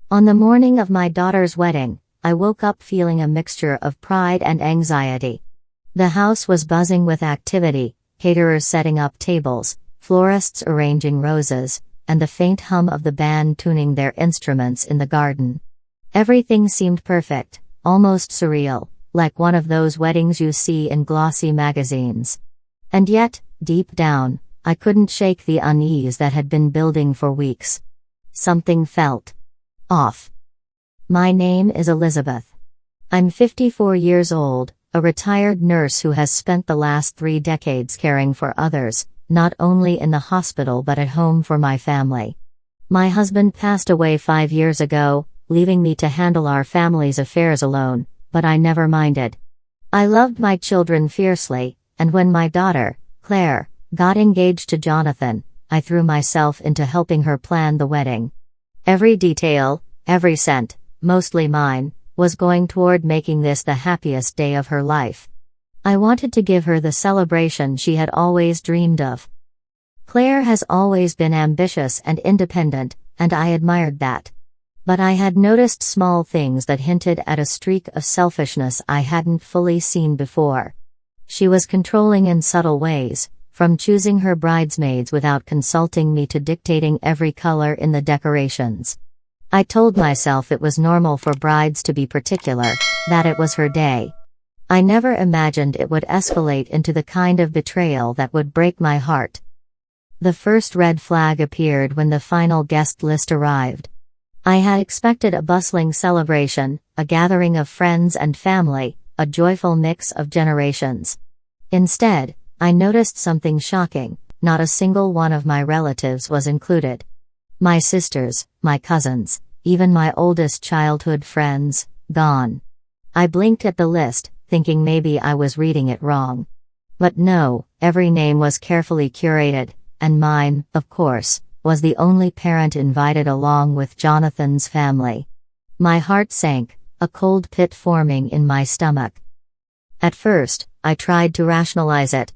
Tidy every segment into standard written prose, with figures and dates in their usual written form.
On the morning of my daughter's wedding, I woke up feeling a mixture of pride and anxiety. The house was buzzing with activity, caterers setting up tables, florists arranging roses, and the faint hum of the band tuning their instruments in the garden. Everything seemed perfect, almost surreal, like one of those weddings you see in glossy magazines. And yet, deep down, I couldn't shake the unease that had been building for weeks. Something felt off. My name is Elizabeth. I'm 54 years old, a retired nurse who has spent the last 3 decades caring for others, not only in the hospital but at home for my family. My husband passed away 5 years ago, leaving me to handle our family's affairs alone, but I never minded. I loved my children fiercely, and when my daughter, Claire, got engaged to Jonathan, I threw myself into helping her plan the wedding. Every detail, every cent, mostly mine, was going toward making this the happiest day of her life. I wanted to give her the celebration she had always dreamed of. Claire has always been ambitious and independent, and I admired that. But I had noticed small things that hinted at a streak of selfishness I hadn't fully seen before. She was controlling in subtle ways, from choosing her bridesmaids without consulting me to dictating every color in the decorations. I told myself it was normal for brides to be particular, that it was her day. I never imagined it would escalate into the kind of betrayal that would break my heart. The first red flag appeared when the final guest list arrived. I had expected a bustling celebration, a gathering of friends and family, a joyful mix of generations. Instead, I noticed something shocking: not a single one of my relatives was included. My sisters, my cousins, even my oldest childhood friends, gone. I blinked at the list, thinking maybe I was reading it wrong. But no, every name was carefully curated, and mine, of course, was the only parent invited along with Jonathan's family. My heart sank, a cold pit forming in my stomach. At first, I tried to rationalize it.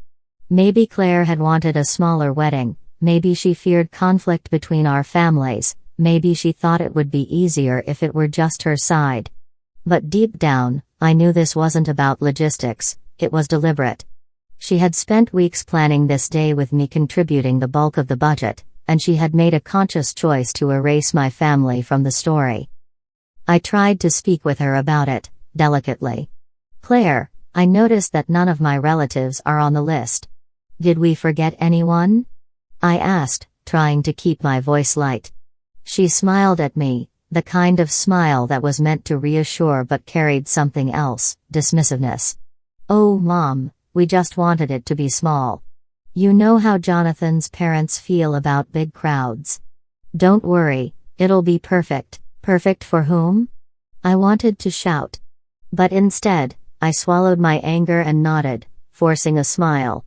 Maybe Claire had wanted a smaller wedding, maybe she feared conflict between our families, maybe she thought it would be easier if it were just her side. But deep down, I knew this wasn't about logistics, it was deliberate. She had spent weeks planning this day with me contributing the bulk of the budget, and she had made a conscious choice to erase my family from the story. I tried to speak with her about it, delicately. "Claire, I noticed that none of my relatives are on the list. Did we forget anyone?" I asked, trying to keep my voice light. She smiled at me, the kind of smile that was meant to reassure but carried something else, dismissiveness. "Oh, Mom, we just wanted it to be small. You know how Jonathan's parents feel about big crowds. Don't worry, it'll be perfect." Perfect for whom? I wanted to shout. But instead, I swallowed my anger and nodded, forcing a smile.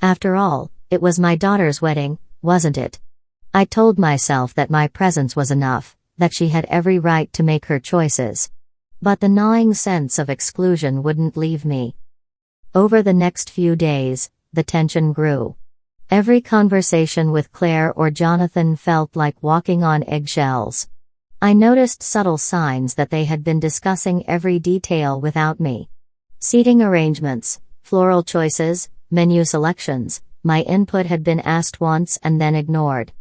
After all, it was my daughter's wedding, wasn't it? I told myself that my presence was enough, that she had every right to make her choices. But the gnawing sense of exclusion wouldn't leave me. Over the next few days, the tension grew. Every conversation with Claire or Jonathan felt like walking on eggshells. I noticed subtle signs that they had been discussing every detail without me. Seating arrangements, floral choices, menu selections, my input had been asked once and then ignored.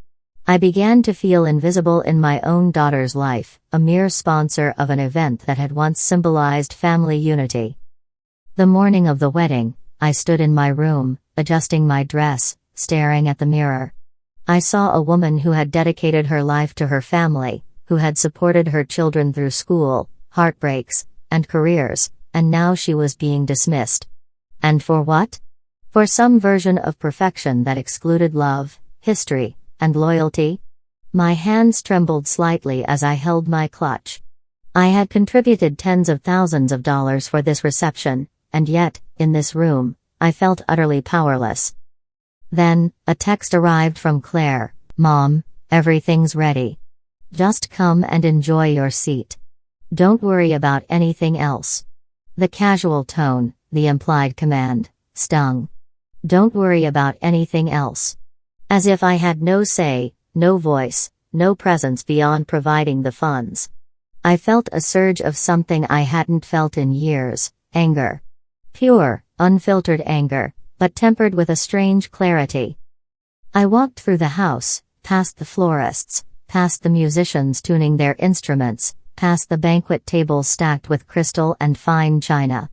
I began to feel invisible in my own daughter's life, a mere sponsor of an event that had once symbolized family unity. The morning of the wedding, I stood in my room, adjusting my dress, staring at the mirror. I saw a woman who had dedicated her life to her family, who had supported her children through school, heartbreaks, and careers, and now she was being dismissed. And for what? For some version of perfection that excluded love, history, and loyalty? My hands trembled slightly as I held my clutch. I had contributed tens of thousands of dollars for this reception, and yet, in this room, I felt utterly powerless. Then, a text arrived from Claire. "Mom, everything's ready. Just come and enjoy your seat. Don't worry about anything else." The casual tone, the implied command, stung. Don't worry about anything else. As if I had no say, no voice, no presence beyond providing the funds. I felt a surge of something I hadn't felt in years, anger. Pure, unfiltered anger, but tempered with a strange clarity. I walked through the house, past the florists, past the musicians tuning their instruments, past the banquet tables stacked with crystal and fine china.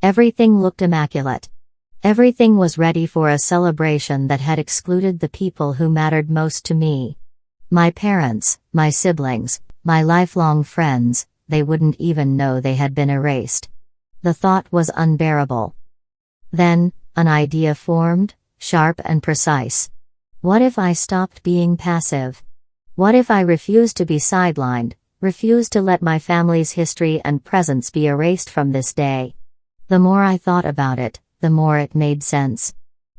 Everything looked immaculate. Everything was ready for a celebration that had excluded the people who mattered most to me. My parents, my siblings, my lifelong friends, they wouldn't even know they had been erased. The thought was unbearable. Then, an idea formed, sharp and precise. What if I stopped being passive? What if I refused to be sidelined, refused to let my family's history and presence be erased from this day? The more I thought about it, the more it made sense.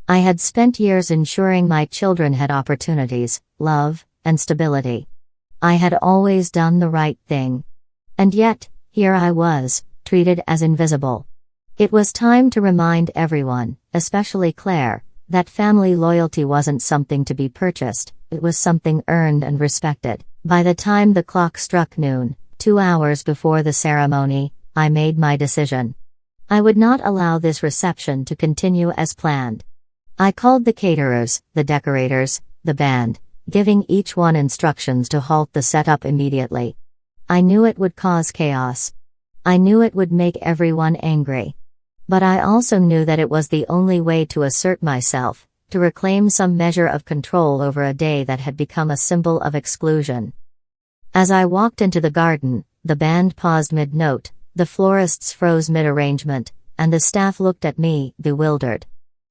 I had spent years ensuring my children had opportunities, love, and stability. I had always done the right thing. And yet, here I was, treated as invisible. It was time to remind everyone, especially Claire, that family loyalty wasn't something to be purchased, it was something earned and respected. By the time the clock struck noon, 2 hours before the ceremony, I made my decision. I would not allow this reception to continue as planned. I called the caterers, the decorators, the band, giving each one instructions to halt the setup immediately. I knew it would cause chaos. I knew it would make everyone angry. But I also knew that it was the only way to assert myself, to reclaim some measure of control over a day that had become a symbol of exclusion. As I walked into the garden, the band paused mid-note, the florists froze mid-arrangement, and the staff looked at me, bewildered.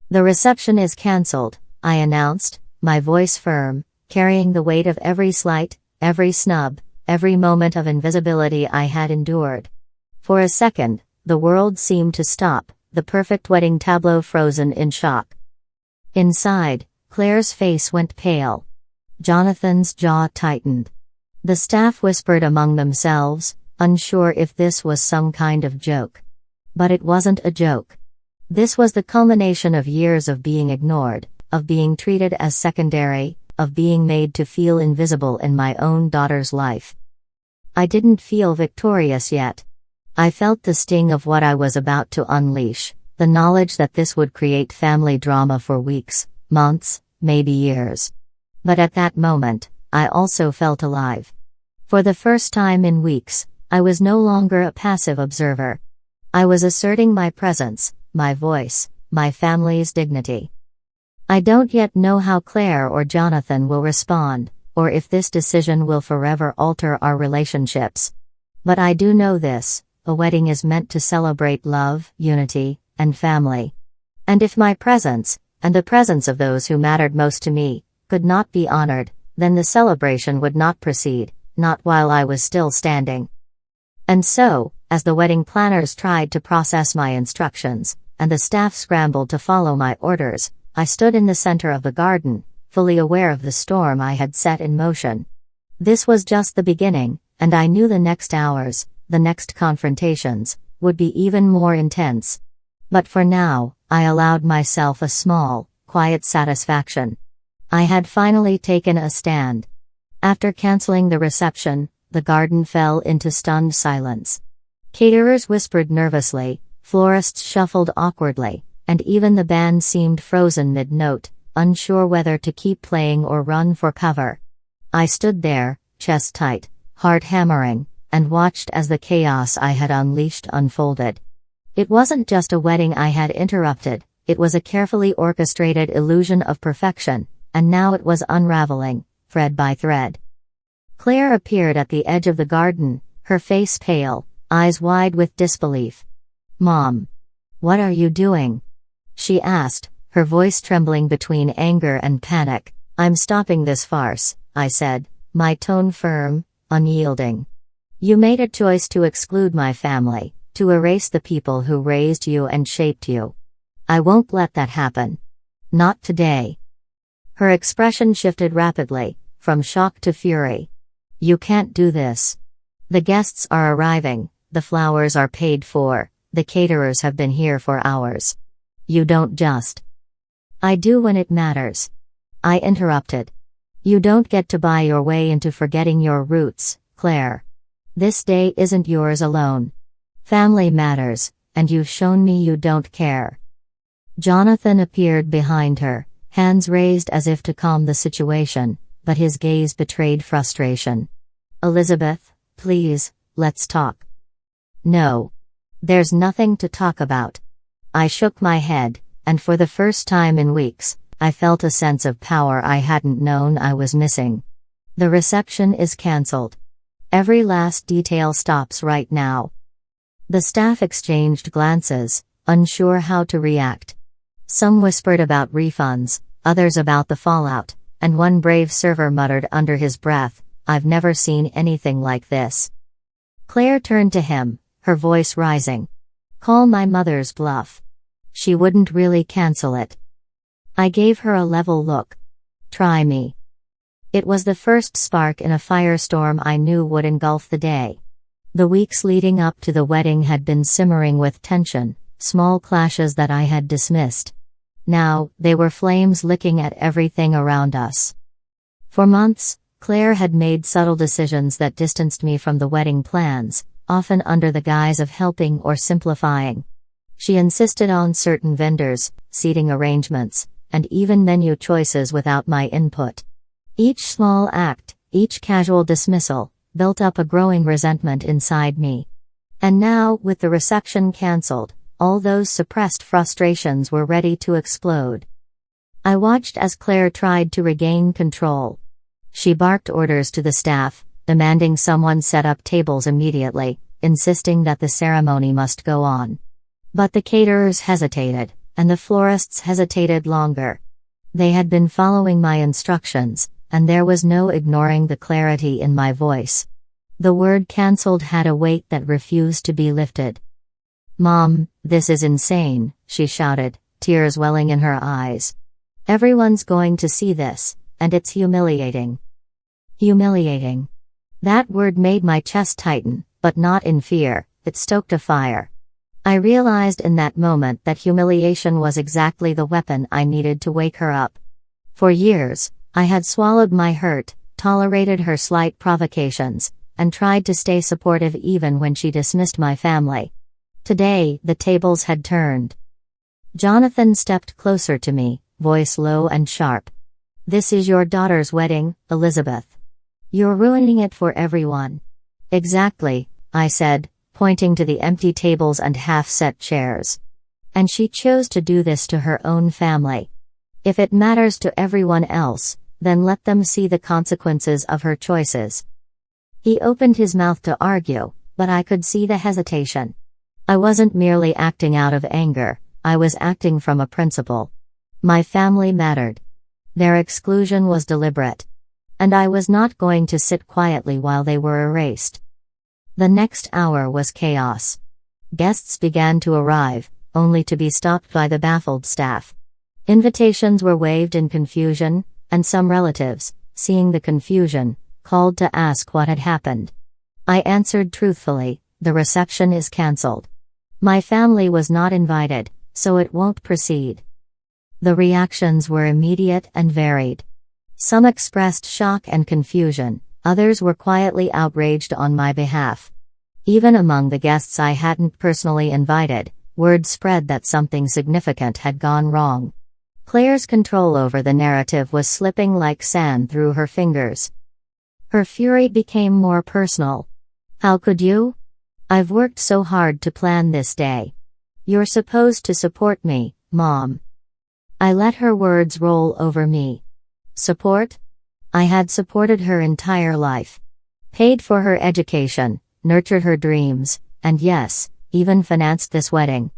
"The reception is cancelled," I announced, my voice firm, carrying the weight of every slight, every snub, every moment of invisibility I had endured. For a second, the world seemed to stop, the perfect wedding tableau frozen in shock. Inside, Claire's face went pale. Jonathan's jaw tightened. The staff whispered among themselves, unsure if this was some kind of joke. But it wasn't a joke. This was the culmination of years of being ignored, of being treated as secondary, of being made to feel invisible in my own daughter's life. I didn't feel victorious yet. I felt the sting of what I was about to unleash, the knowledge that this would create family drama for weeks, months, maybe years. But at that moment, I also felt alive. For the first time in weeks, I was no longer a passive observer. I was asserting my presence, my voice, my family's dignity. I don't yet know how Claire or Jonathan will respond, or if this decision will forever alter our relationships. But I do know this: a wedding is meant to celebrate love, unity, and family. And if my presence, and the presence of those who mattered most to me, could not be honored, then the celebration would not proceed, not while I was still standing. And so, as the wedding planners tried to process my instructions, and the staff scrambled to follow my orders, I stood in the center of the garden, fully aware of the storm I had set in motion. This was just the beginning, and I knew the next hours, the next confrontations, would be even more intense. But for now, I allowed myself a small, quiet satisfaction. I had finally taken a stand. After canceling the reception, the garden fell into stunned silence. Caterers whispered nervously, florists shuffled awkwardly, and even the band seemed frozen mid-note, unsure whether to keep playing or run for cover. I stood there, chest tight, heart hammering, and watched as the chaos I had unleashed unfolded. It wasn't just a wedding I had interrupted, it was a carefully orchestrated illusion of perfection, and now it was unraveling, thread by thread. Claire appeared at the edge of the garden, her face pale, eyes wide with disbelief. "Mom. What are you doing?" she asked, her voice trembling between anger and panic. "I'm stopping this farce," I said, my tone firm, unyielding. "You made a choice to exclude my family, to erase the people who raised you and shaped you. I won't let that happen. Not today." Her expression shifted rapidly, from shock to fury. "You can't do this. The guests are arriving, the flowers are paid for, the caterers have been here for hours. You don't just." "I do when it matters," I interrupted. "You don't get to buy your way into forgetting your roots, Claire. This day isn't yours alone. Family matters, and you've shown me you don't care. Jonathan appeared behind her, hands raised as if to calm the situation, but his gaze betrayed frustration. Elizabeth, please, let's talk. No. There's nothing to talk about. I shook my head, and for the first time in weeks, I felt a sense of power I hadn't known I was missing. The reception is cancelled. Every last detail stops right now. The staff exchanged glances, unsure how to react. Some whispered about refunds, others about the fallout, and one brave server muttered under his breath, "I've never seen anything like this." Claire turned to him, her voice rising. "Call my mother's bluff. She wouldn't really cancel it." I gave her a level look. "Try me." It was the first spark in a firestorm I knew would engulf the day. The weeks leading up to the wedding had been simmering with tension, small clashes that I had dismissed. Now, they were flames licking at everything around us. For months, Claire had made subtle decisions that distanced me from the wedding plans, often under the guise of helping or simplifying. She insisted on certain vendors, seating arrangements, and even menu choices without my input. Each small act, each casual dismissal, built up a growing resentment inside me. And now, with the reception cancelled, all those suppressed frustrations were ready to explode. I watched as Claire tried to regain control. She barked orders to the staff, demanding someone set up tables immediately, insisting that the ceremony must go on. But the caterers hesitated, and the florists hesitated longer. They had been following my instructions, and there was no ignoring the clarity in my voice. The word cancelled had a weight that refused to be lifted. "Mom, this is insane," she shouted, tears welling in her eyes. "Everyone's going to see this, and it's humiliating." Humiliating. That word made my chest tighten, but not in fear, it stoked a fire. I realized in that moment that humiliation was exactly the weapon I needed to wake her up. For years, I had swallowed my hurt, tolerated her slight provocations, and tried to stay supportive even when she dismissed my family. Today, the tables had turned. Jonathan stepped closer to me, voice low and sharp. "This is your daughter's wedding, Elizabeth. You're ruining it for everyone." "Exactly," I said, pointing to the empty tables and half-set chairs. "And she chose to do this to her own family. If it matters to everyone else, then let them see the consequences of her choices." He opened his mouth to argue, but I could see the hesitation. I wasn't merely acting out of anger, I was acting from a principle. My family mattered. Their exclusion was deliberate. And I was not going to sit quietly while they were erased. The next hour was chaos. Guests began to arrive, only to be stopped by the baffled staff. Invitations were waived in confusion, and some relatives, seeing the confusion, called to ask what had happened. I answered truthfully, "The reception is cancelled. My family was not invited, so it won't proceed." The reactions were immediate and varied. Some expressed shock and confusion, others were quietly outraged on my behalf. Even among the guests I hadn't personally invited, word spread that something significant had gone wrong. Claire's control over the narrative was slipping like sand through her fingers. Her fury became more personal. "How could you? I've worked so hard to plan this day. You're supposed to support me, Mom." I let her words roll over me. Support? I had supported her entire life. Paid for her education, nurtured her dreams, and yes, even financed this wedding.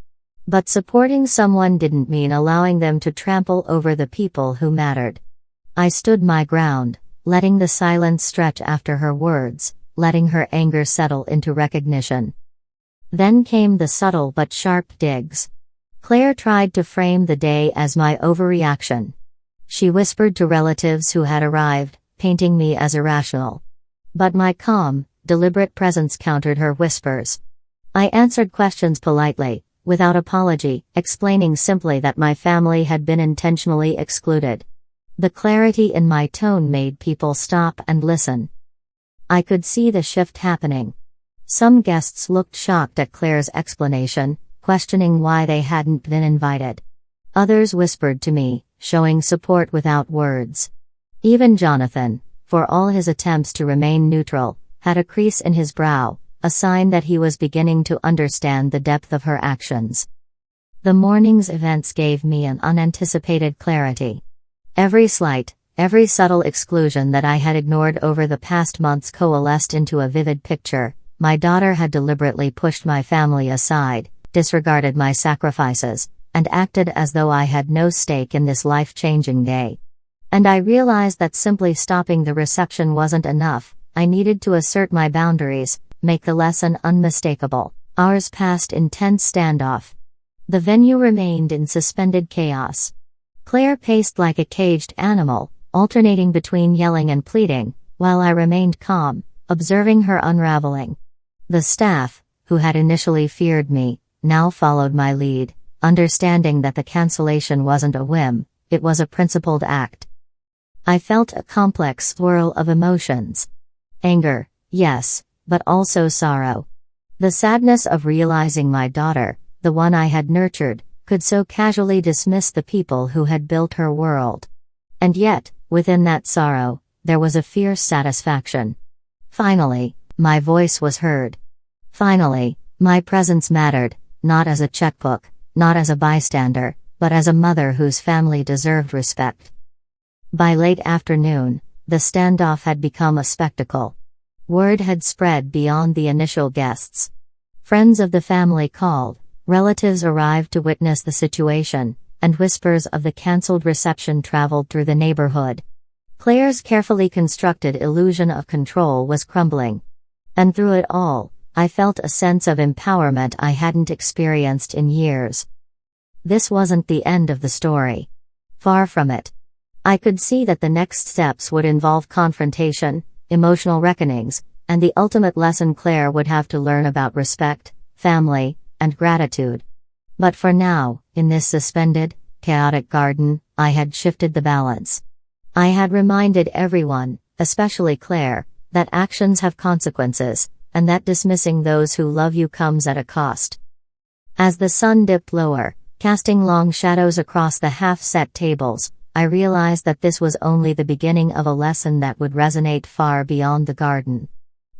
But supporting someone didn't mean allowing them to trample over the people who mattered. I stood my ground, letting the silence stretch after her words, letting her anger settle into recognition. Then came the subtle but sharp digs. Claire tried to frame the day as my overreaction. She whispered to relatives who had arrived, painting me as irrational. But my calm, deliberate presence countered her whispers. I answered questions politely, without apology, explaining simply that my family had been intentionally excluded. The clarity in my tone made people stop and listen. I could see the shift happening. Some guests looked shocked at Claire's explanation, questioning why they hadn't been invited. Others whispered to me, showing support without words. Even Jonathan, for all his attempts to remain neutral, had a crease in his brow, a sign that he was beginning to understand the depth of her actions. The morning's events gave me an unanticipated clarity. Every slight, every subtle exclusion that I had ignored over the past months coalesced into a vivid picture. My daughter had deliberately pushed my family aside, disregarded my sacrifices, and acted as though I had no stake in this life-changing day. And I realized that simply stopping the reception wasn't enough. I needed to assert my boundaries, make the lesson unmistakable. Hours passed in tense standoff. The venue remained in suspended chaos. Claire paced like a caged animal, alternating between yelling and pleading, while I remained calm, observing her unraveling. The staff, who had initially feared me, now followed my lead, understanding that the cancellation wasn't a whim, it was a principled act. I felt a complex swirl of emotions. Anger, yes, but also sorrow. The sadness of realizing my daughter, the one I had nurtured, could so casually dismiss the people who had built her world. And yet, within that sorrow, there was a fierce satisfaction. Finally, my voice was heard. Finally, my presence mattered, not as a checkbook, not as a bystander, but as a mother whose family deserved respect. By late afternoon, the standoff had become a spectacle. Word had spread beyond the initial guests. Friends of the family called, relatives arrived to witness the situation, and whispers of the cancelled reception traveled through the neighborhood. Claire's carefully constructed illusion of control was crumbling. And through it all, I felt a sense of empowerment I hadn't experienced in years. This wasn't the end of the story. Far from it. I could see that the next steps would involve confrontation, emotional reckonings, and the ultimate lesson Claire would have to learn about respect, family, and gratitude. But for now, in this suspended, chaotic garden, I had shifted the balance. I had reminded everyone, especially Claire, that actions have consequences, and that dismissing those who love you comes at a cost. As the sun dipped lower, casting long shadows across the half-set tables, I realized that this was only the beginning of a lesson that would resonate far beyond the garden.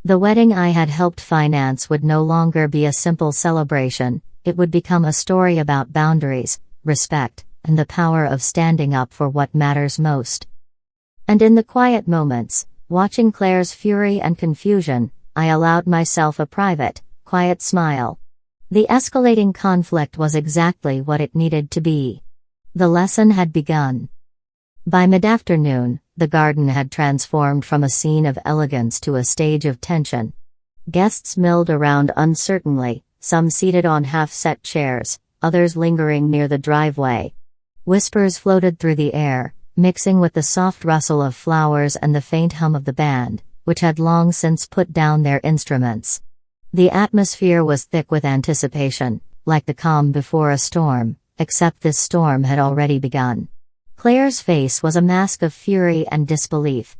The wedding I had helped finance would no longer be a simple celebration, it would become a story about boundaries, respect, and the power of standing up for what matters most. And in the quiet moments, watching Claire's fury and confusion, I allowed myself a private, quiet smile. The escalating conflict was exactly what it needed to be. The lesson had begun. By mid-afternoon, the garden had transformed from a scene of elegance to a stage of tension. Guests milled around uncertainly, some seated on half-set chairs, others lingering near the driveway. Whispers floated through the air, mixing with the soft rustle of flowers and the faint hum of the band, which had long since put down their instruments. The atmosphere was thick with anticipation, like the calm before a storm, except this storm had already begun. Claire's face was a mask of fury and disbelief.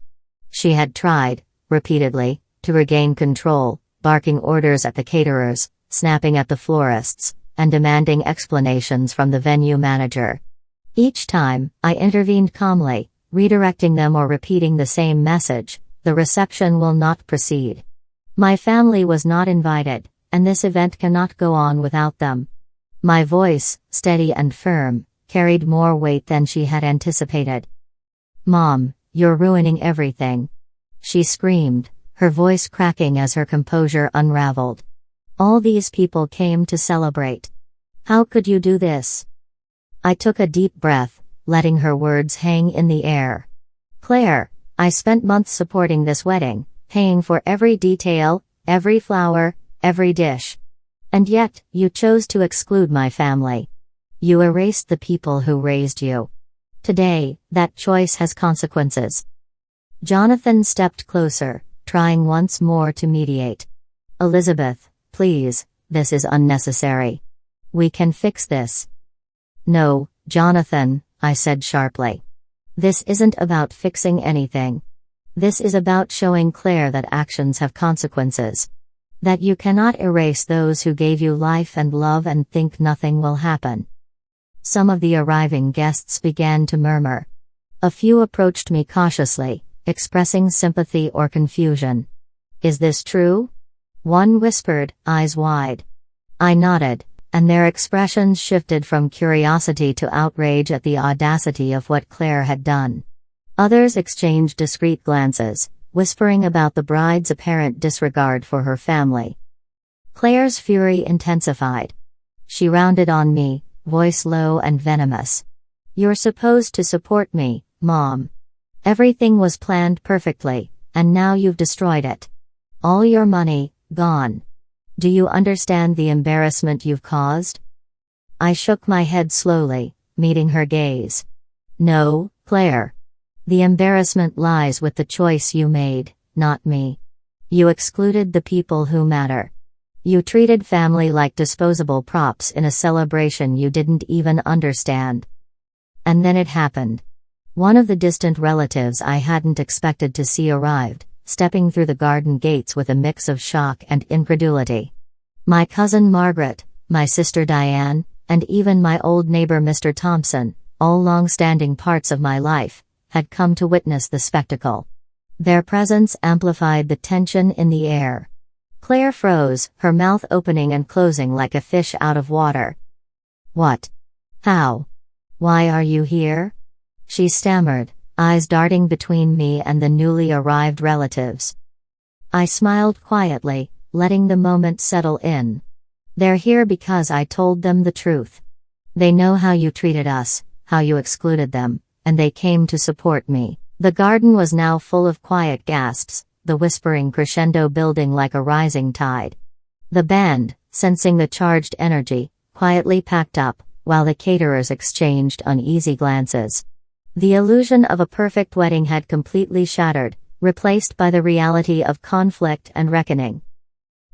She had tried, repeatedly, to regain control, barking orders at the caterers, snapping at the florists, and demanding explanations from the venue manager. Each time, I intervened calmly, redirecting them or repeating the same message: the reception will not proceed. My family was not invited, and this event cannot go on without them. My voice, steady and firm, carried more weight than she had anticipated. "Mom, you're ruining everything," she screamed, her voice cracking as her composure unraveled. "All these people came to celebrate. How could you do this?" I took a deep breath, letting her words hang in the air. "Claire, I spent months supporting this wedding, paying for every detail, every flower, every dish. And yet, you chose to exclude my family. You erased the people who raised you. Today, that choice has consequences." Jonathan stepped closer, trying once more to mediate. "Elizabeth, please, this is unnecessary. We can fix this." "No, Jonathan," I said sharply. "This isn't about fixing anything. This is about showing Claire that actions have consequences. That you cannot erase those who gave you life and love and think nothing will happen. Some of the arriving guests began to murmur. A few approached me cautiously, expressing sympathy or confusion. Is this true? One whispered, eyes wide. I nodded, and their expressions shifted from curiosity to outrage at the audacity of what Claire had done. Others exchanged discreet glances, whispering about the bride's apparent disregard for her family. Claire's fury intensified. She rounded on me, voice low and venomous. You're supposed to support me, Mom. Everything was planned perfectly, and now you've destroyed it. All your money, gone. Do you understand the embarrassment you've caused? I shook my head slowly, meeting her gaze. No, Claire. The embarrassment lies with the choice you made, not me. You excluded the people who matter. You treated family like disposable props in a celebration you didn't even understand. And then it happened. One of the distant relatives I hadn't expected to see arrived, stepping through the garden gates with a mix of shock and incredulity. My cousin Margaret, my sister Diane, and even my old neighbor Mr. Thompson, all long-standing parts of my life, had come to witness the spectacle. Their presence amplified the tension in the air. Claire froze, her mouth opening and closing like a fish out of water. What? How? Why are you here? She stammered, eyes darting between me and the newly arrived relatives. I smiled quietly, letting the moment settle in. They're here because I told them the truth. They know how you treated us, how you excluded them, and they came to support me. The garden was now full of quiet gasps, the whispering crescendo building like a rising tide. The band, sensing the charged energy, quietly packed up, while the caterers exchanged uneasy glances. The illusion of a perfect wedding had completely shattered, replaced by the reality of conflict and reckoning.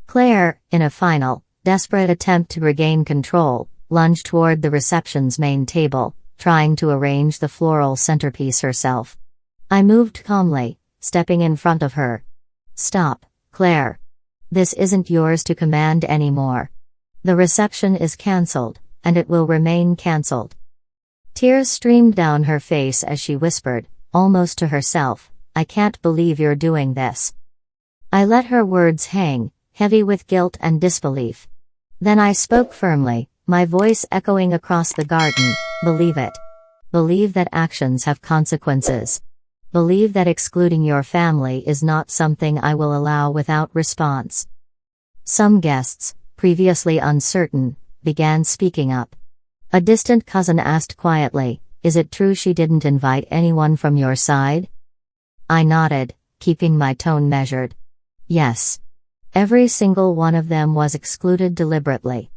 Claire, in a final, desperate attempt to regain control, lunged toward the reception's main table, trying to arrange the floral centerpiece herself. I moved calmly, stepping in front of her. Stop, Claire. This isn't yours to command anymore. The reception is cancelled, and it will remain cancelled. Tears streamed down her face as she whispered, almost to herself, I can't believe you're doing this. I let her words hang, heavy with guilt and disbelief. Then I spoke firmly, my voice echoing across the garden, believe it. Believe that actions have consequences. Believe that excluding your family is not something I will allow without response. Some guests, previously uncertain, began speaking up. A distant cousin asked quietly, is it true she didn't invite anyone from your side? I nodded, keeping my tone measured. Yes. Every single one of them was excluded deliberately.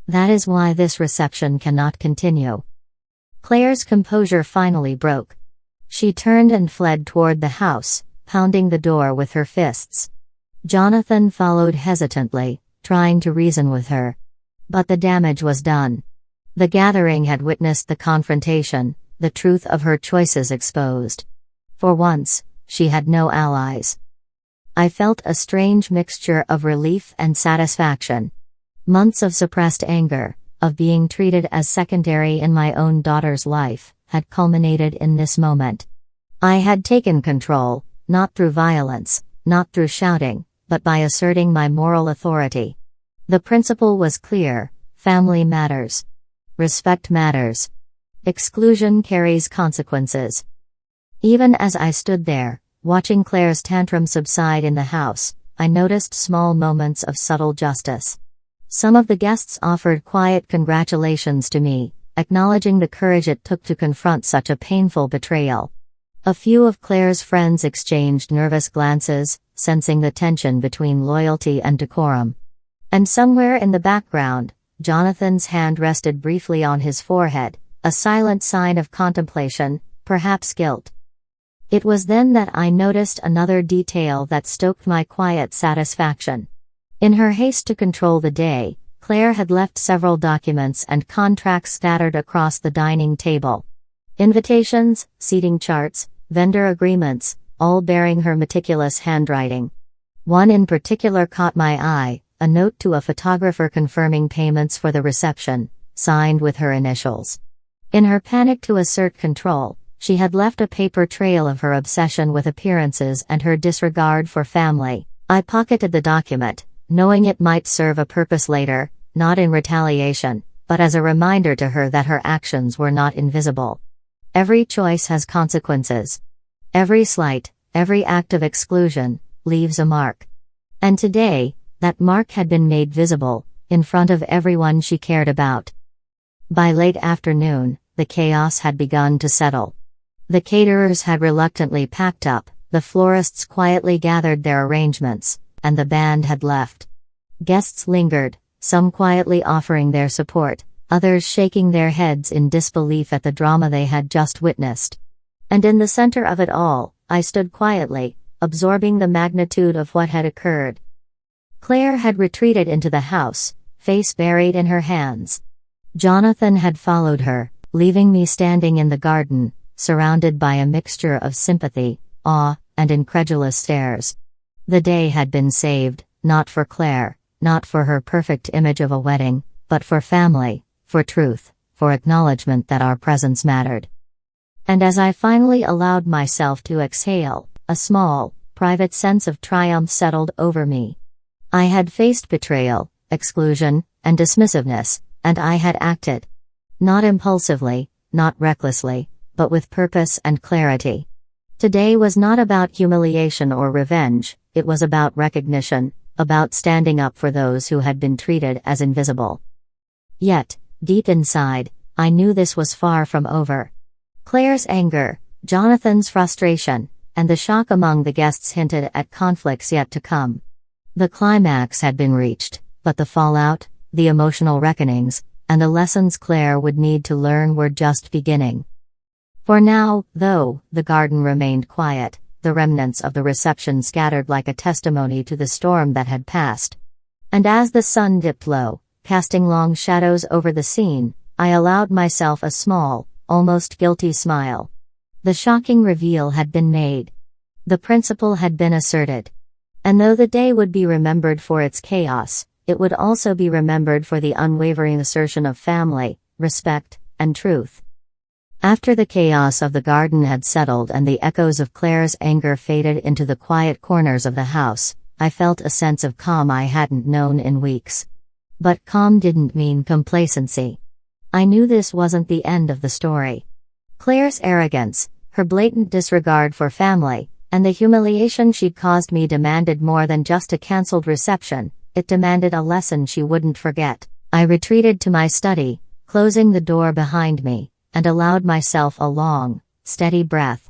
That is why this reception cannot continue. Claire's composure finally broke. She turned and fled toward the house, pounding the door with her fists. Jonathan followed hesitantly, trying to reason with her. But the damage was done. The gathering had witnessed the confrontation, the truth of her choices exposed. For once, she had no allies. I felt a strange mixture of relief and satisfaction. Months of suppressed anger, of being treated as secondary in my own daughter's life, had culminated in this moment. I had taken control, not through violence, not through shouting, but by asserting my moral authority. The principle was clear: family matters. Respect matters. Exclusion carries consequences. Even as I stood there, watching Claire's tantrum subside in the house, I noticed small moments of subtle justice. Some of the guests offered quiet congratulations to me, acknowledging the courage it took to confront such a painful betrayal. A few of Claire's friends exchanged nervous glances, sensing the tension between loyalty and decorum. And somewhere in the background, Jonathan's hand rested briefly on his forehead, a silent sign of contemplation, perhaps guilt. It was then that I noticed another detail that stoked my quiet satisfaction. In her haste to control the day, Claire had left several documents and contracts scattered across the dining table. Invitations, seating charts, vendor agreements, all bearing her meticulous handwriting. One in particular caught my eye, a note to a photographer confirming payments for the reception, signed with her initials. In her panic to assert control, she had left a paper trail of her obsession with appearances and her disregard for family. I pocketed the document, knowing it might serve a purpose later, not in retaliation, but as a reminder to her that her actions were not invisible. Every choice has consequences. Every slight, every act of exclusion, leaves a mark. And today, that mark had been made visible, in front of everyone she cared about. By late afternoon, the chaos had begun to settle. The caterers had reluctantly packed up, the florists quietly gathered their arrangements, and the band had left. Guests lingered, some quietly offering their support, others shaking their heads in disbelief at the drama they had just witnessed. And in the center of it all, I stood quietly, absorbing the magnitude of what had occurred. Claire had retreated into the house, face buried in her hands. Jonathan had followed her, leaving me standing in the garden, surrounded by a mixture of sympathy, awe, and incredulous stares. The day had been saved, not for Claire, not for her perfect image of a wedding, but for family, for truth, for acknowledgement that our presence mattered. And as I finally allowed myself to exhale, a small, private sense of triumph settled over me. I had faced betrayal, exclusion, and dismissiveness, and I had acted. Not impulsively, not recklessly, but with purpose and clarity. Today was not about humiliation or revenge, it was about recognition, about standing up for those who had been treated as invisible. Yet, deep inside, I knew this was far from over. Claire's anger, Jonathan's frustration, and the shock among the guests hinted at conflicts yet to come. The climax had been reached, but the fallout, the emotional reckonings, and the lessons Claire would need to learn were just beginning. For now, though, the garden remained quiet, the remnants of the reception scattered like a testimony to the storm that had passed. And as the sun dipped low, casting long shadows over the scene, I allowed myself a small, almost guilty smile. The shocking reveal had been made. The principle had been asserted. And though the day would be remembered for its chaos, it would also be remembered for the unwavering assertion of family, respect, and truth. After the chaos of the garden had settled and the echoes of Claire's anger faded into the quiet corners of the house, I felt a sense of calm I hadn't known in weeks. But calm didn't mean complacency. I knew this wasn't the end of the story. Claire's arrogance, her blatant disregard for family, and the humiliation she'd caused me demanded more than just a cancelled reception, it demanded a lesson she wouldn't forget. I retreated to my study, closing the door behind me, and allowed myself a long, steady breath.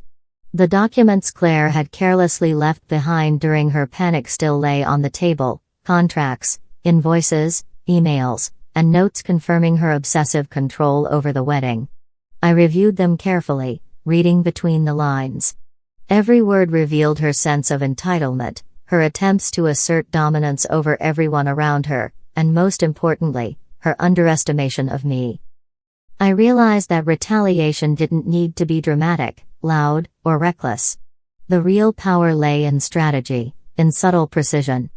The documents Claire had carelessly left behind during her panic still lay on the table, contracts, invoices, emails, and notes confirming her obsessive control over the wedding. I reviewed them carefully, reading between the lines. Every word revealed her sense of entitlement, her attempts to assert dominance over everyone around her, and most importantly, her underestimation of me. I realized that retaliation didn't need to be dramatic, loud, or reckless. The real power lay in strategy, in subtle precision.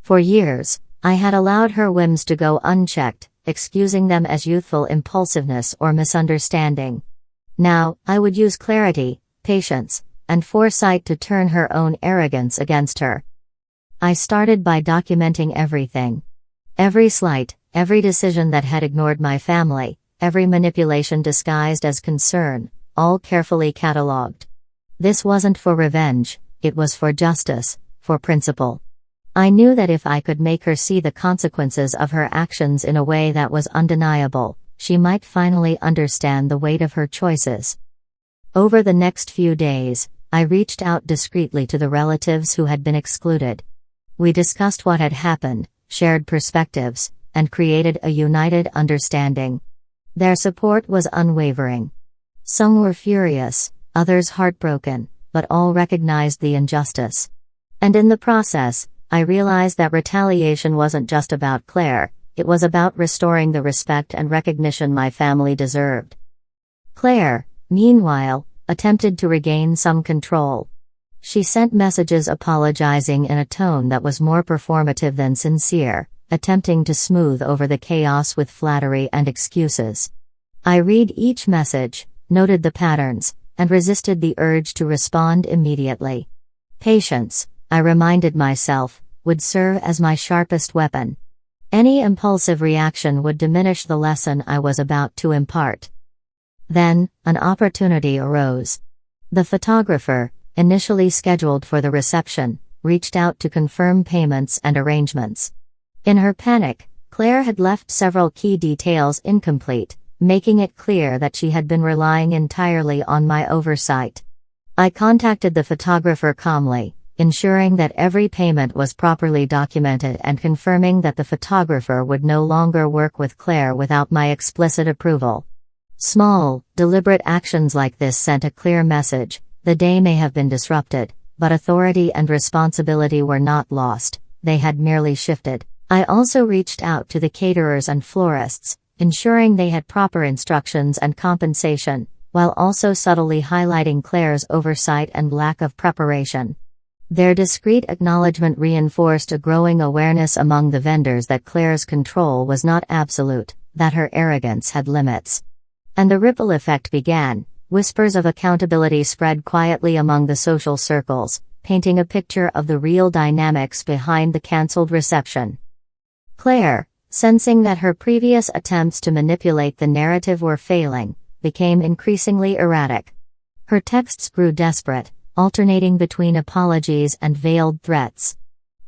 For years, I had allowed her whims to go unchecked, excusing them as youthful impulsiveness or misunderstanding. Now, I would use clarity, patience, and foresight to turn her own arrogance against her. I started by documenting everything. Every slight, every decision that had ignored my family, every manipulation disguised as concern, all carefully catalogued. This wasn't for revenge, it was for justice, for principle. I knew that if I could make her see the consequences of her actions in a way that was undeniable, she might finally understand the weight of her choices. Over the next few days, I reached out discreetly to the relatives who had been excluded. We discussed what had happened, shared perspectives, and created a united understanding. Their support was unwavering. Some were furious, others heartbroken, but all recognized the injustice. And in the process, I realized that retaliation wasn't just about Claire, it was about restoring the respect and recognition my family deserved. Claire, meanwhile, attempted to regain some control. She sent messages apologizing in a tone that was more performative than sincere, attempting to smooth over the chaos with flattery and excuses. I read each message, noted the patterns, and resisted the urge to respond immediately. Patience, I reminded myself, would serve as my sharpest weapon. Any impulsive reaction would diminish the lesson I was about to impart. Then, an opportunity arose. The photographer, initially scheduled for the reception, reached out to confirm payments and arrangements. In her panic, Claire had left several key details incomplete, making it clear that she had been relying entirely on my oversight. I contacted the photographer calmly, ensuring that every payment was properly documented and confirming that the photographer would no longer work with Claire without my explicit approval. Small, deliberate actions like this sent a clear message: the day may have been disrupted, but authority and responsibility were not lost, they had merely shifted. I also reached out to the caterers and florists, ensuring they had proper instructions and compensation, while also subtly highlighting Claire's oversight and lack of preparation. Their discreet acknowledgement reinforced a growing awareness among the vendors that Claire's control was not absolute, that her arrogance had limits. And the ripple effect began. Whispers of accountability spread quietly among the social circles, painting a picture of the real dynamics behind the cancelled reception. Claire, sensing that her previous attempts to manipulate the narrative were failing, became increasingly erratic. Her texts grew desperate, alternating between apologies and veiled threats.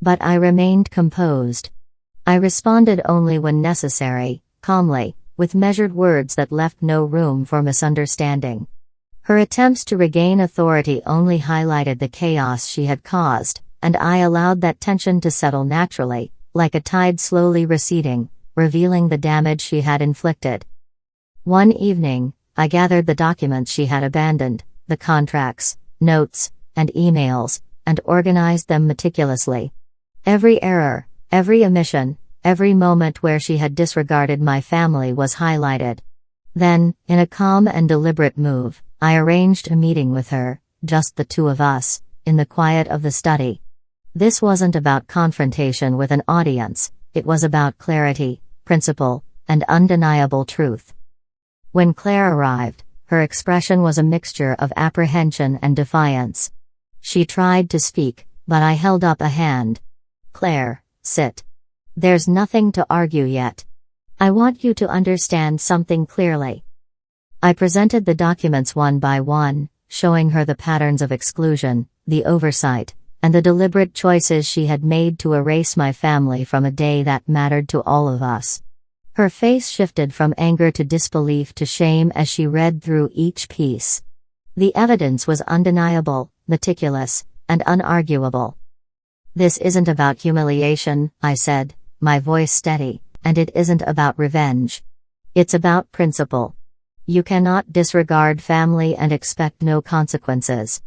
But I remained composed. I responded only when necessary, calmly, with measured words that left no room for misunderstanding. Her attempts to regain authority only highlighted the chaos she had caused, and I allowed that tension to settle naturally, like a tide slowly receding, revealing the damage she had inflicted. One evening, I gathered the documents she had abandoned, the contracts, notes, and emails, and organized them meticulously. Every error, every omission, every moment where she had disregarded my family was highlighted. Then, in a calm and deliberate move, I arranged a meeting with her, just the two of us, in the quiet of the study. This wasn't about confrontation with an audience, it was about clarity, principle, and undeniable truth. When Claire arrived, her expression was a mixture of apprehension and defiance. She tried to speak, but I held up a hand. "Claire, sit. There's nothing to argue yet. I want you to understand something clearly." I presented the documents one by one, showing her the patterns of exclusion, the oversight, and the deliberate choices she had made to erase my family from a day that mattered to all of us. Her face shifted from anger to disbelief to shame as she read through each piece. The evidence was undeniable, meticulous, and unarguable. "This isn't about humiliation," I said, my voice steady, "and it isn't about revenge. It's about principle. You cannot disregard family and expect no consequences.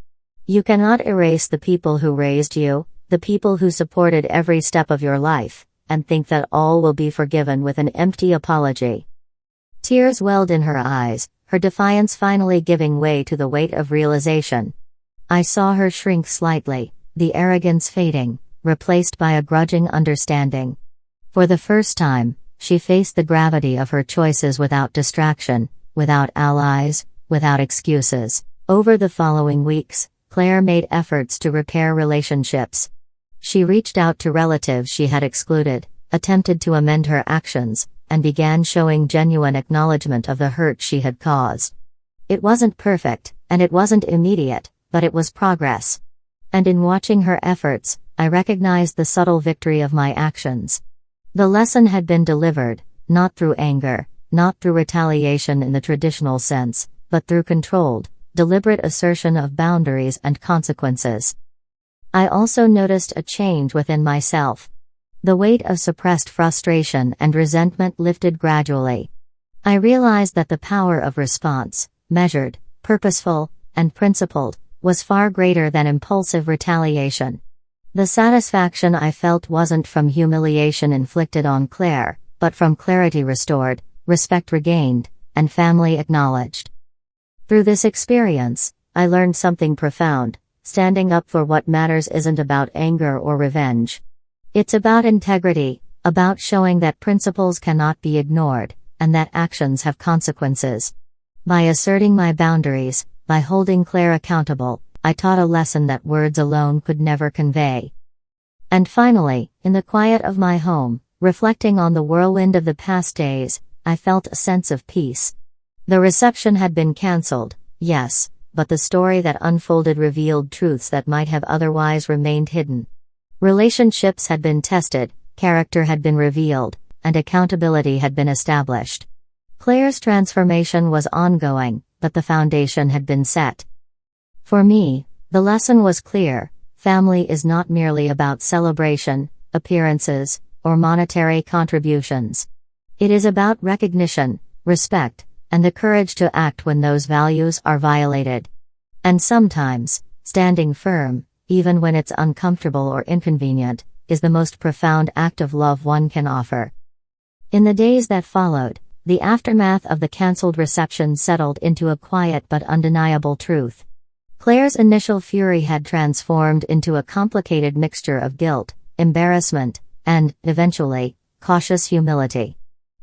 You cannot erase the people who raised you, the people who supported every step of your life, and think that all will be forgiven with an empty apology." Tears welled in her eyes, her defiance finally giving way to the weight of realization. I saw her shrink slightly, the arrogance fading, replaced by a grudging understanding. For the first time, she faced the gravity of her choices without distraction, without allies, without excuses. Over the following weeks, Claire made efforts to repair relationships. She reached out to relatives she had excluded, attempted to amend her actions, and began showing genuine acknowledgement of the hurt she had caused. It wasn't perfect, and it wasn't immediate, but it was progress. And in watching her efforts, I recognized the subtle victory of my actions. The lesson had been delivered, not through anger, not through retaliation in the traditional sense, but through controlled, deliberate assertion of boundaries and consequences. I also noticed a change within myself. The weight of suppressed frustration and resentment lifted gradually. I realized that the power of response, measured, purposeful, and principled, was far greater than impulsive retaliation. The satisfaction I felt wasn't from humiliation inflicted on Claire, but from clarity restored, respect regained, and family acknowledged. Through this experience, I learned something profound: standing up for what matters isn't about anger or revenge. It's about integrity, about showing that principles cannot be ignored, and that actions have consequences. By asserting my boundaries, by holding Claire accountable, I taught a lesson that words alone could never convey. And finally, in the quiet of my home, reflecting on the whirlwind of the past days, I felt a sense of peace. The reception had been cancelled, yes, but the story that unfolded revealed truths that might have otherwise remained hidden. Relationships had been tested, character had been revealed, and accountability had been established. Claire's transformation was ongoing, but the foundation had been set. For me, the lesson was clear: family is not merely about celebration, appearances, or monetary contributions. It is about recognition, respect, and the courage to act when those values are violated. And sometimes, standing firm, even when it's uncomfortable or inconvenient, is the most profound act of love one can offer. In the days that followed, the aftermath of the cancelled reception settled into a quiet but undeniable truth. Claire's initial fury had transformed into a complicated mixture of guilt, embarrassment, and, eventually, cautious humility.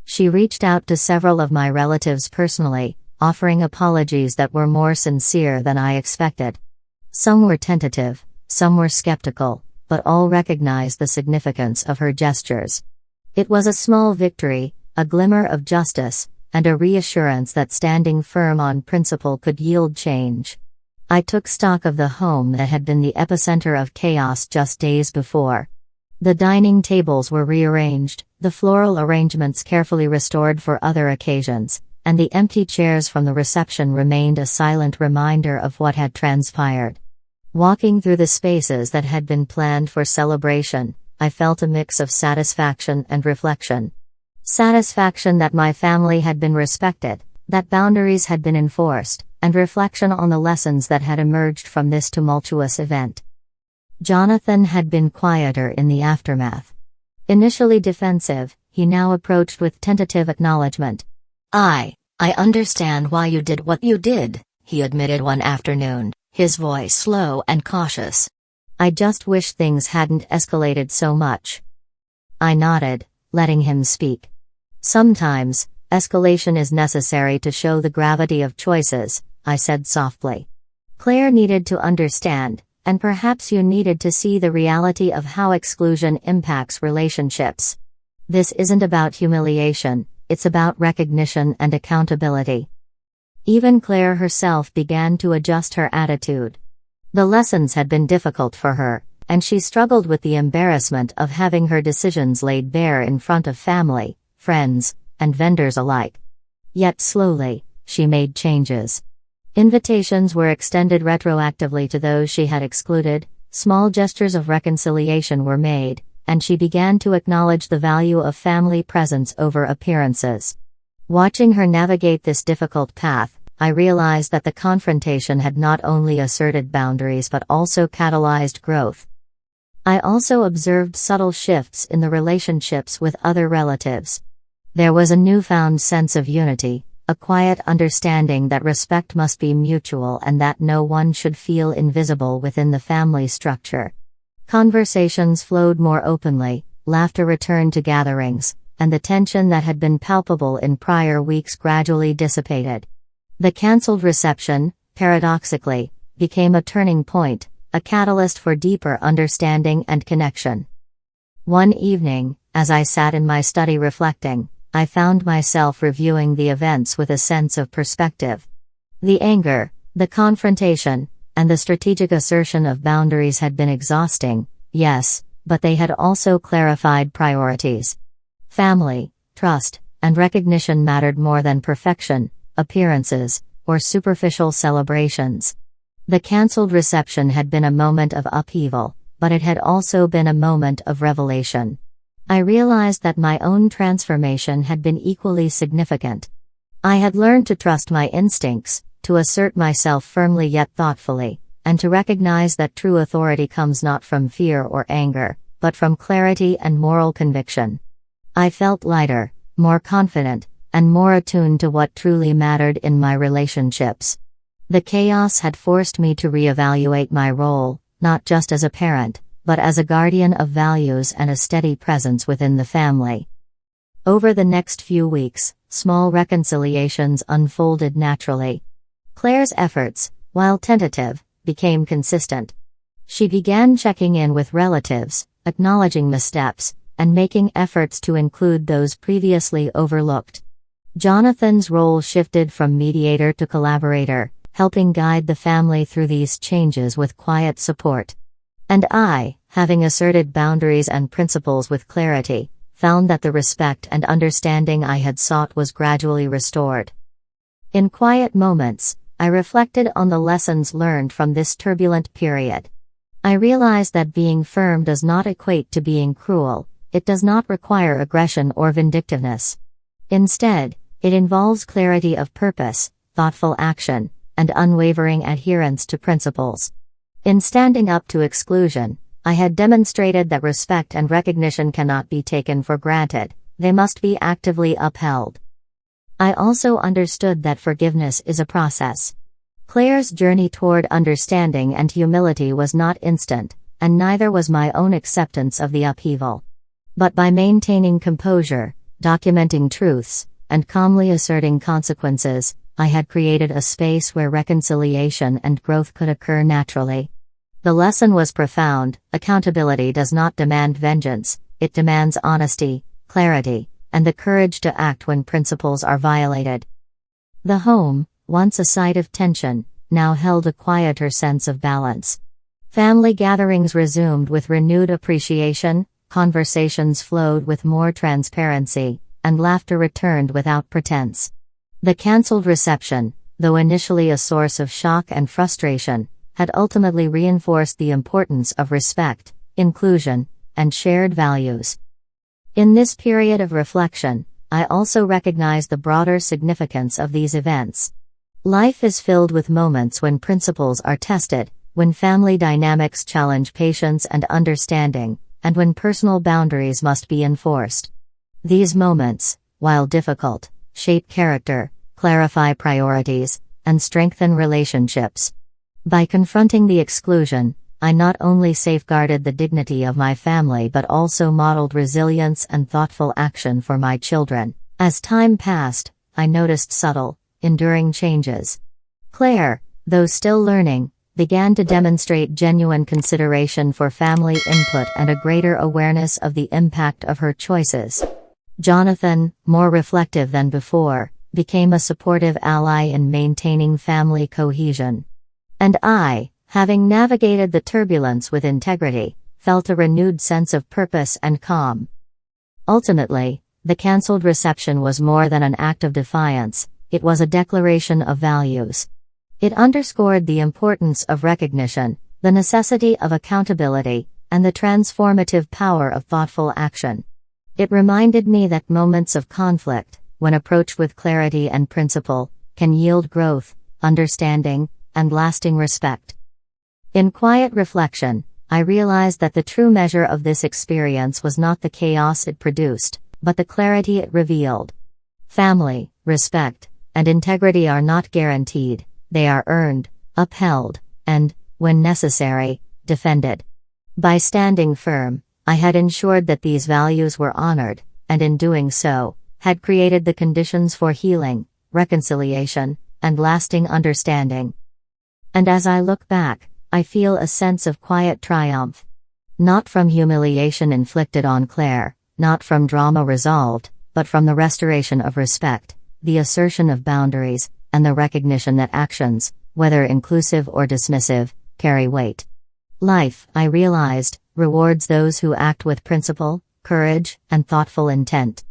She reached out to several of my relatives personally, offering apologies that were more sincere than I expected. Some were tentative, some were skeptical, but all recognized the significance of her gestures. It was a small victory, a glimmer of justice, and a reassurance that standing firm on principle could yield change. I took stock of the home that had been the epicenter of chaos just days before. The dining tables were rearranged, the floral arrangements carefully restored for other occasions, and the empty chairs from the reception remained a silent reminder of what had transpired. Walking through the spaces that had been planned for celebration, I felt a mix of satisfaction and reflection. Satisfaction that my family had been respected, that boundaries had been enforced, and reflection on the lessons that had emerged from this tumultuous event. Jonathan had been quieter in the aftermath. Initially defensive, he now approached with tentative acknowledgement. I understand why you did what you did," he admitted one afternoon, his voice slow and cautious. "I just wish things hadn't escalated so much." I nodded, letting him speak. "Sometimes, escalation is necessary to show the gravity of choices," I said softly. "Claire needed to understand, and perhaps you needed to see the reality of how exclusion impacts relationships. This isn't about humiliation, it's about recognition and accountability." Even Claire herself began to adjust her attitude. The lessons had been difficult for her, and she struggled with the embarrassment of having her decisions laid bare in front of family, friends, and vendors alike. Yet slowly, she made changes. Invitations were extended retroactively to those she had excluded, small gestures of reconciliation were made, and she began to acknowledge the value of family presence over appearances. Watching her navigate this difficult path, I realized that the confrontation had not only asserted boundaries but also catalyzed growth. I also observed subtle shifts in the relationships with other relatives. There was a newfound sense of unity, a quiet understanding that respect must be mutual and that no one should feel invisible within the family structure. Conversations flowed more openly, laughter returned to gatherings, and the tension that had been palpable in prior weeks gradually dissipated. The cancelled reception, paradoxically, became a turning point, a catalyst for deeper understanding and connection. One evening, as I sat in my study reflecting, I found myself reviewing the events with a sense of perspective. The anger, the confrontation, and the strategic assertion of boundaries had been exhausting, yes, but they had also clarified priorities. Family, trust, and recognition mattered more than perfection, appearances, or superficial celebrations. The cancelled reception had been a moment of upheaval, but it had also been a moment of revelation. I realized that my own transformation had been equally significant. I had learned to trust my instincts, to assert myself firmly yet thoughtfully, and to recognize that true authority comes not from fear or anger, but from clarity and moral conviction. I felt lighter, more confident, and more attuned to what truly mattered in my relationships. The chaos had forced me to reevaluate my role, not just as a parent, but as a guardian of values and a steady presence within the family. Over the next few weeks, small reconciliations unfolded naturally. Claire's efforts, while tentative, became consistent. She began checking in with relatives, acknowledging missteps, and making efforts to include those previously overlooked. Jonathan's role shifted from mediator to collaborator, helping guide the family through these changes with quiet support. And I, having asserted boundaries and principles with clarity, found that the respect and understanding I had sought was gradually restored. In quiet moments, I reflected on the lessons learned from this turbulent period. I realized that being firm does not equate to being cruel, it does not require aggression or vindictiveness. Instead, it involves clarity of purpose, thoughtful action, and unwavering adherence to principles. In standing up to exclusion, I had demonstrated that respect and recognition cannot be taken for granted, they must be actively upheld. I also understood that forgiveness is a process. Claire's journey toward understanding and humility was not instant, and neither was my own acceptance of the upheaval. But by maintaining composure, documenting truths, and calmly asserting consequences, I had created a space where reconciliation and growth could occur naturally. The lesson was profound: accountability does not demand vengeance, it demands honesty, clarity, and the courage to act when principles are violated. The home, once a site of tension, now held a quieter sense of balance. Family gatherings resumed with renewed appreciation, conversations flowed with more transparency, and laughter returned without pretense. The cancelled reception, though initially a source of shock and frustration, had ultimately reinforced the importance of respect, inclusion, and shared values. In this period of reflection, I also recognized the broader significance of these events. Life is filled with moments when principles are tested, when family dynamics challenge patience and understanding, and when personal boundaries must be enforced. These moments, while difficult, shape character, clarify priorities, and strengthen relationships. By confronting the exclusion, I not only safeguarded the dignity of my family but also modeled resilience and thoughtful action for my children. As time passed, I noticed subtle, enduring changes. Claire, though still learning, began to demonstrate genuine consideration for family input and a greater awareness of the impact of her choices. Jonathan, more reflective than before, became a supportive ally in maintaining family cohesion. And I, having navigated the turbulence with integrity, felt a renewed sense of purpose and calm. Ultimately, the cancelled reception was more than an act of defiance, it was a declaration of values. It underscored the importance of recognition, the necessity of accountability, and the transformative power of thoughtful action. It reminded me that moments of conflict, when approached with clarity and principle, can yield growth, understanding, and lasting respect. In quiet reflection, I realized that the true measure of this experience was not the chaos it produced, but the clarity it revealed. Family, respect, and integrity are not guaranteed, they are earned, upheld, and, when necessary, defended. By standing firm, I had ensured that these values were honored, and in doing so, had created the conditions for healing, reconciliation, and lasting understanding. And as I look back, I feel a sense of quiet triumph. Not from humiliation inflicted on Claire, not from drama resolved, but from the restoration of respect, the assertion of boundaries, and the recognition that actions, whether inclusive or dismissive, carry weight. Life, I realized, rewards those who act with principle, courage, and thoughtful intent.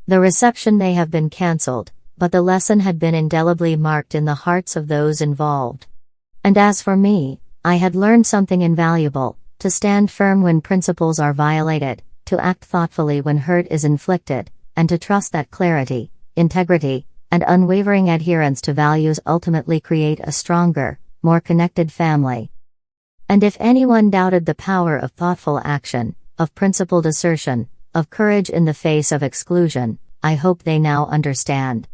The reception may have been cancelled, but the lesson had been indelibly marked in the hearts of those involved. And as for me, I had learned something invaluable: to stand firm when principles are violated, to act thoughtfully when hurt is inflicted, and to trust that clarity, integrity, and unwavering adherence to values ultimately create a stronger, more connected family. And if anyone doubted the power of thoughtful action, of principled assertion, of courage in the face of exclusion, I hope they now understand.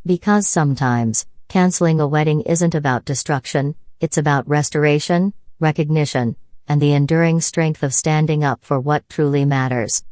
Because sometimes, canceling a wedding isn't about destruction, it's about restoration, recognition, and the enduring strength of standing up for what truly matters.